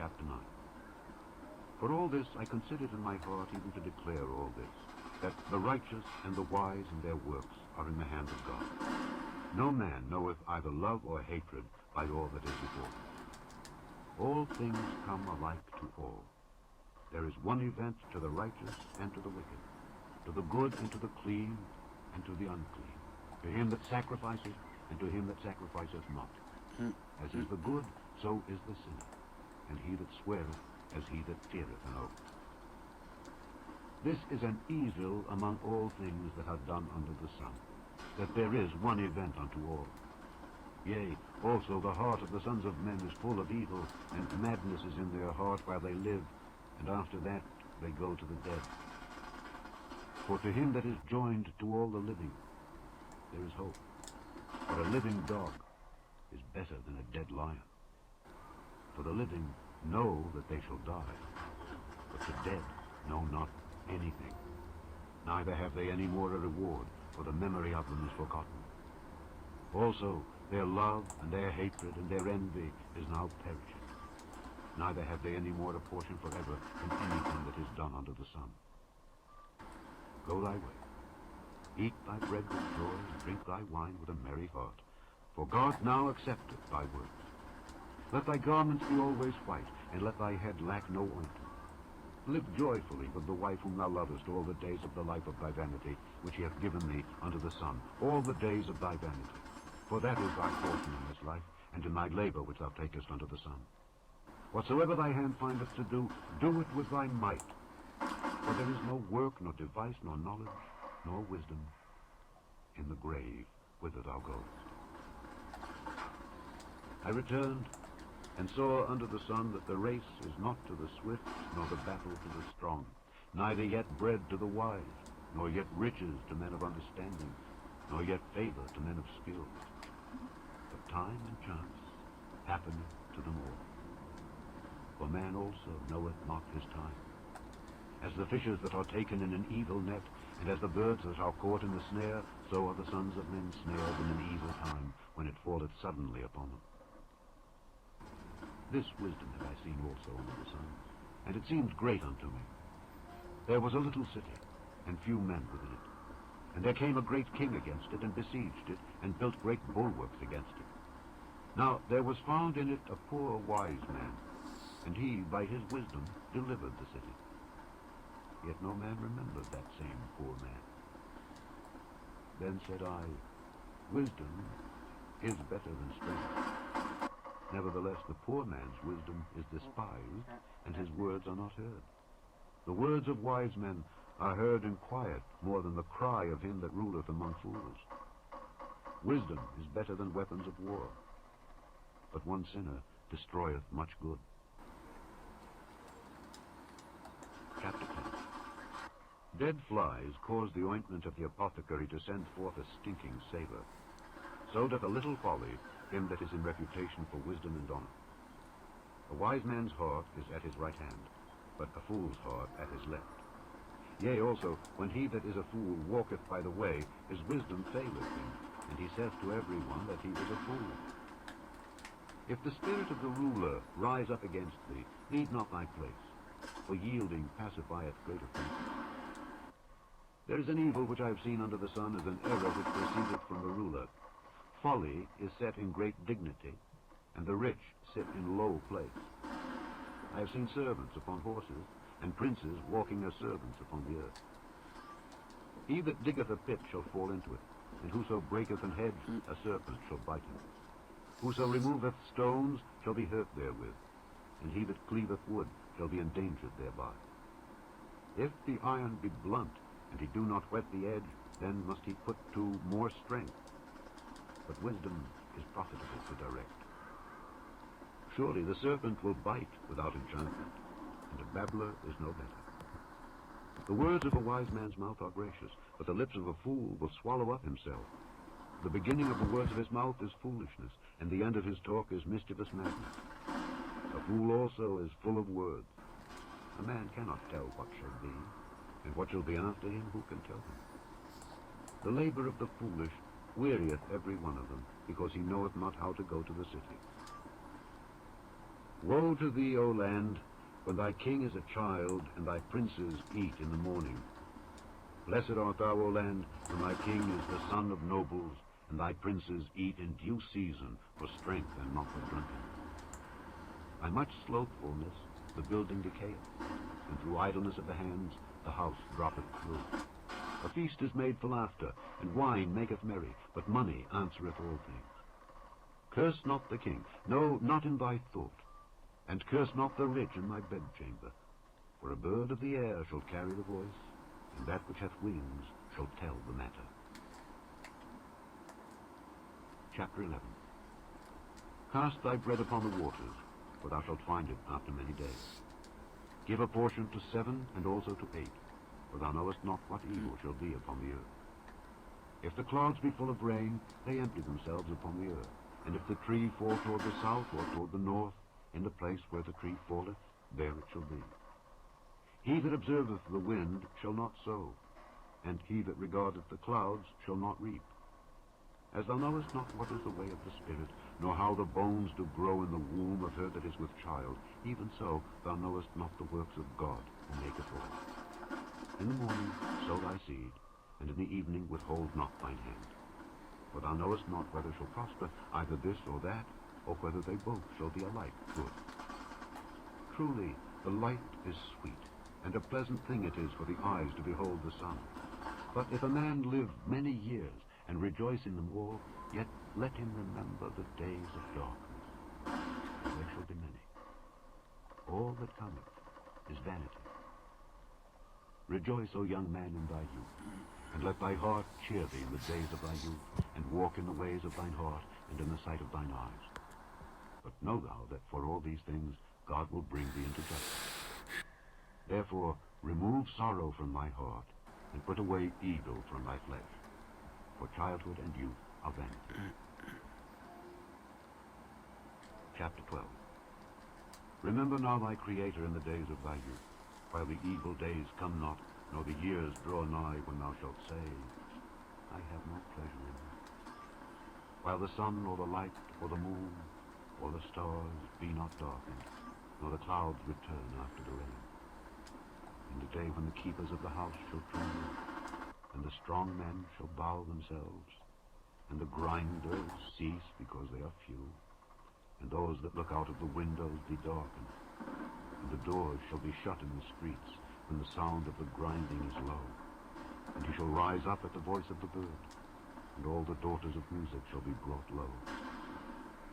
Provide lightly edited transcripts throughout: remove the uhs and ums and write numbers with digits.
Chapter 9. For all this I considered in my heart even to declare all this, that the righteous and the wise in their works are in the hand of God. No man knoweth either love or hatred by all that is before him. All things come alike to all. There is one event to the righteous and to the wicked, to the good and to the clean and to the unclean, to him that sacrificeth and to him that sacrificeth not. As is the good, so is the sinner, and he that sweareth as he that feareth an oath. This is an evil among all things that are done under the sun, that there is one event unto all. Yea, also the heart of the sons of men is full of evil, and madness is in their heart while they live, and after that they go to the dead. For to him that is joined to all the living, there is hope. For a living dog is better than a dead lion. For the living know that they shall die, but the dead know not anything. Neither have they any more a reward, for the memory of them is forgotten. Also their love and their hatred and their envy is now perishing. Neither have they any more a portion forever in anything that is done under the sun. Go thy way. Eat thy bread with joy, and drink thy wine with a merry heart, for God now accepteth thy works. Let thy garments be always white, and let thy head lack no ointment. Live joyfully with the wife whom thou lovest all the days of the life of thy vanity, which he hath given thee unto the sun, all the days of thy vanity. For that is thy portion in this life, and in thy labor which thou takest unto the sun. Whatsoever thy hand findeth to do, do it with thy might. For there is no work, nor device, nor knowledge, nor wisdom in the grave whither thou goest. I returned, and saw under the sun that the race is not to the swift, nor the battle to the strong, neither yet bread to the wise, nor yet riches to men of understanding, nor yet favor to men of skill. But time and chance happeneth to them all. For man also knoweth not his time. As the fishes that are taken in an evil net, and as the birds that are caught in the snare, so are the sons of men snared in an evil time, when it falleth suddenly upon them. This wisdom have I seen also under the sun, and it seemed great unto me. There was a little city, and few men within it. And there came a great king against it, and besieged it, and built great bulwarks against it. Now there was found in it a poor wise man, and he by his wisdom delivered the city. Yet no man remembered that same poor man. Then said I, Wisdom is better than strength. Nevertheless, the poor man's wisdom is despised, and his words are not heard. The words of wise men are heard in quiet more than the cry of him that ruleth among fools. Wisdom is better than weapons of war, but one sinner destroyeth much good. Chapter 10. Dead flies cause the ointment of the apothecary to send forth a stinking savour. So doth a little folly him that is in reputation for wisdom and honour. A wise man's heart is at his right hand, but a fool's heart at his left. Yea, also, when he that is a fool walketh by the way, his wisdom faileth him, and he saith to every one that he is a fool. If the spirit of the ruler rise up against thee, leave not thy place, for yielding pacifieth great offences. There is an evil which I have seen under the sun as an error which proceedeth from the ruler. Folly is set in great dignity, and the rich sit in low place. I have seen servants upon horses, and princes walking as servants upon the earth. He that diggeth a pit shall fall into it, and whoso breaketh an hedge, a serpent shall bite him. Whoso removeth stones shall be hurt therewith, and he that cleaveth wood shall be endangered thereby. If the iron be blunt, and he do not whet the edge, then must he put to more strength. But wisdom is profitable to direct. Surely the serpent will bite without enchantment, and a babbler is no better. The words of a wise man's mouth are gracious, but the lips of a fool will swallow up himself. The beginning of the words of his mouth is foolishness, and the end of his talk is mischievous madness. A fool also is full of words. A man cannot tell what shall be, and what shall be after him, who can tell him? The labor of the foolish wearieth every one of them, because he knoweth not how to go to the city. Woe to thee, O land, when thy king is a child, and thy princes eat in the morning. Blessed art thou, O land, when thy king is the son of nobles, and thy princes eat in due season for strength and not for drunken. By much slothfulness the building decayeth, and through idleness of the hands the house droppeth through. A feast is made for laughter, and wine maketh merry, but money answereth all things. Curse not the king, no, not in thy thought, and curse not the rich in thy bedchamber. For a bird of the air shall carry the voice, and that which hath wings shall tell the matter. Chapter 11. Cast thy bread upon the waters, for thou shalt find it after many days. Give a portion to 7 and also to 8, for thou knowest not what evil shall be upon the earth. If the clouds be full of rain, they empty themselves upon the earth. And if the tree fall toward the south or toward the north, in the place where the tree falleth, there it shall be. He that observeth the wind shall not sow, and he that regardeth the clouds shall not reap. As thou knowest not what is the way of the Spirit, nor how the bones do grow in the womb of her that is with child, even so thou knowest not the works of God, who maketh all. In the morning sow thy seed, and in the evening withhold not thine hand. For thou knowest not whether shall prosper either this or that, or whether they both shall be alike good. Truly, the light is sweet, and a pleasant thing it is for the eyes to behold the sun. But if a man live many years, and rejoice in them all, yet let him remember the days of darkness, for they shall be many. All that cometh is vanity. Rejoice, O young man, in thy youth, and let thy heart cheer thee in the days of thy youth, and walk in the ways of thine heart, and in the sight of thine eyes. But know thou that for all these things God will bring thee into justice. Therefore remove sorrow from thy heart, and put away evil from thy flesh. For childhood and youth are vanity. Chapter 12. Remember now thy Creator in the days of thy youth, while the evil days come not, nor the years draw nigh, when thou shalt say, I have no pleasure in them. While the sun, or the light, or the moon, or the stars be not darkened, nor the clouds return after the rain. In the day when the keepers of the house shall tremble, and the strong men shall bow themselves, and the grinders cease because they are few, and those that look out of the windows be darkened, and the doors shall be shut in the streets, when the sound of the grinding is low. And he shall rise up at the voice of the bird, and all the daughters of music shall be brought low.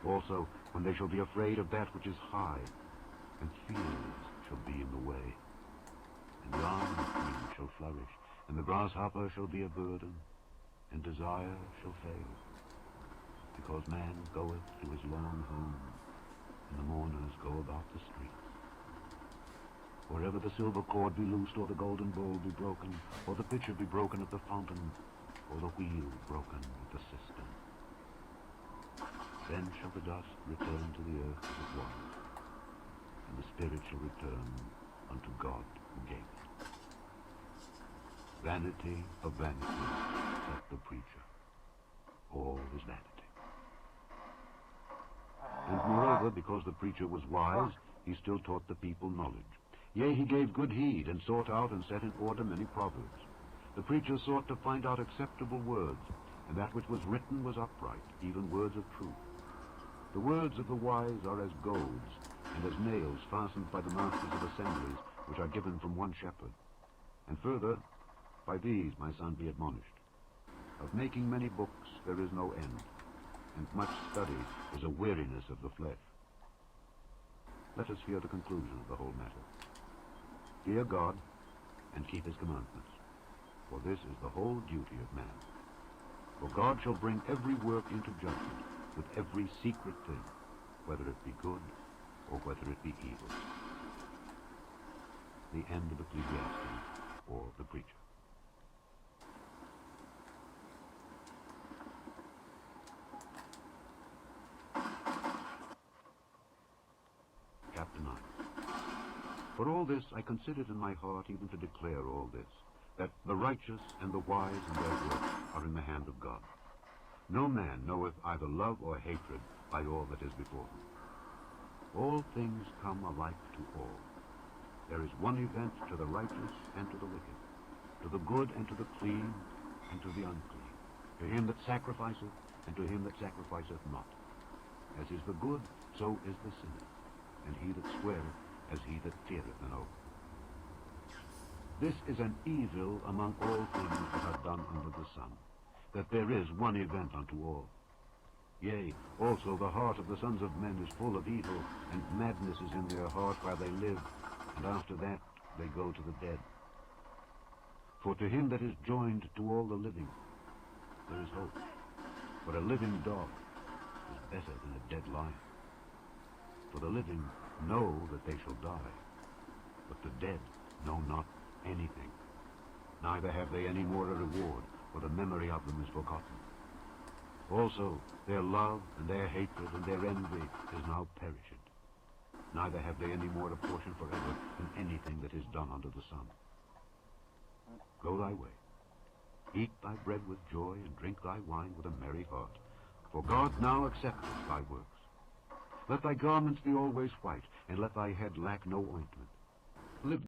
Also, when they shall be afraid of that which is high, and fears shall be in the way, and the almond tree shall flourish, and the grasshopper shall be a burden, and desire shall fail. Because man goeth to his long home, and the mourners go about the streets. Wherever the silver cord be loosed, or the golden bowl be broken, or the pitcher be broken at the fountain, or the wheel broken at the cistern, then shall the dust return to the earth as it was, and the spirit shall return unto God who gave it. Vanity of vanities, saith the preacher. All is vanity. And moreover, because the preacher was wise, he still taught the people knowledge. Yea, he gave good heed, and sought out and set in order many proverbs. The preacher sought to find out acceptable words, and that which was written was upright, even words of truth. The words of the wise are as goads, and as nails fastened by the masters of assemblies, which are given from one shepherd. And further, by these, my son, be admonished. Of making many books there is no end, and much study is a weariness of the flesh. Let us hear the conclusion of the whole matter. Fear God, and keep his commandments, for this is the whole duty of man. For God shall bring every work into judgment, with every secret thing, whether it be good, or whether it be evil. The end of Ecclesiastes, or the preacher. Chapter 9. For all this I considered in my heart even to declare all this, that the righteous and the wise in their works are in the hand of God. No man knoweth either love or hatred by all that is before him. All things come alike to all. There is one event to the righteous and to the wicked, to the good and to the clean and to the unclean, to him that sacrificeth and to him that sacrificeth not. As is the good, so is the sinner, and he that sweareth as he that feareth an oath. This is an evil among all things that are done under the sun, that there is one event unto all. Yea, also the heart of the sons of men is full of evil, and madness is in their heart while they live, and after that they go to the dead. For to him that is joined to all the living, there is hope. But a living dog is better than a dead lion. For the living know that they shall die, but the dead know not anything. Neither have they any more a reward, for the memory of them is forgotten. Also their love and their hatred and their envy is now perished. Neither have they any more a portion forever in anything that is done under the sun. Go thy way. Eat thy bread with joy, and drink thy wine with a merry heart. For God now accepteth thy works. Let thy garments be always white, and let thy head lack no ointment.